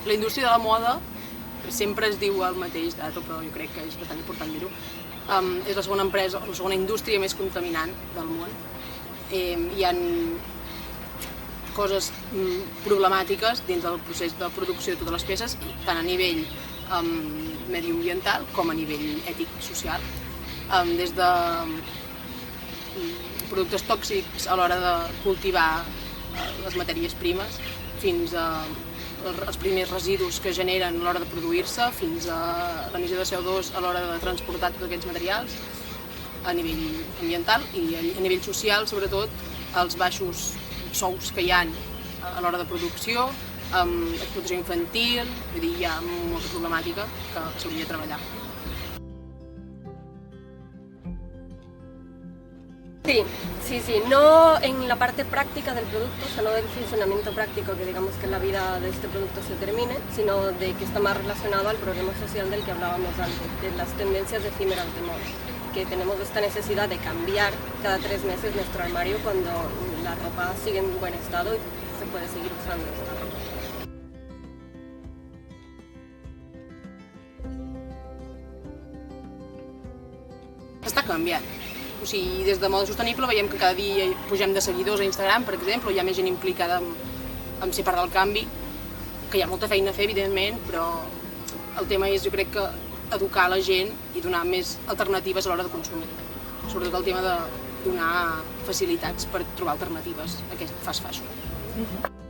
La indústria de la moda sempre es diu el mateix dato, però jo crec que és bastant important dir-ho. És la segona empresa, la segona indústria més contaminant del món. Hi ha coses problemàtiques dins del procés de producció de totes les peces, tant a nivell mediambiental com a nivell ètic-social. Des de productes tòxics a l'hora de cultivar les matèries primes, fins als primers residus que generen a l'hora de produir-se, fins a l'emissió de CO2 a l'hora de transportar tots aquests materials a nivell ambiental i a nivell social, sobretot, els baixos sous que hi ha a l'hora de producció, explotació infantil, vull dir, hi ha molta problemàtica que s'hauria de treballar. Sí, no en la parte práctica del producto, o sea, no del funcionamiento práctico, que digamos que la vida de este producto se termine, sino de que está más relacionado al problema social del que hablábamos antes, de las tendencias efímeras de moda, que tenemos esta necesidad de cambiar cada 3 meses nuestro armario cuando la ropa sigue en buen estado y se puede seguir usando esta ropa. Està canviant. O sigui, des de Moda Sostenible veiem que cada dia pugem de seguidors a Instagram, per exemple, hi ha més gent implicada en ser part del canvi, que hi ha molta feina a fer, evidentment, però el tema és, jo crec, que educar la gent i donar més alternatives a l'hora de consumir. Sobretot el tema de donar facilitats per trobar alternatives a aquest fast fashion.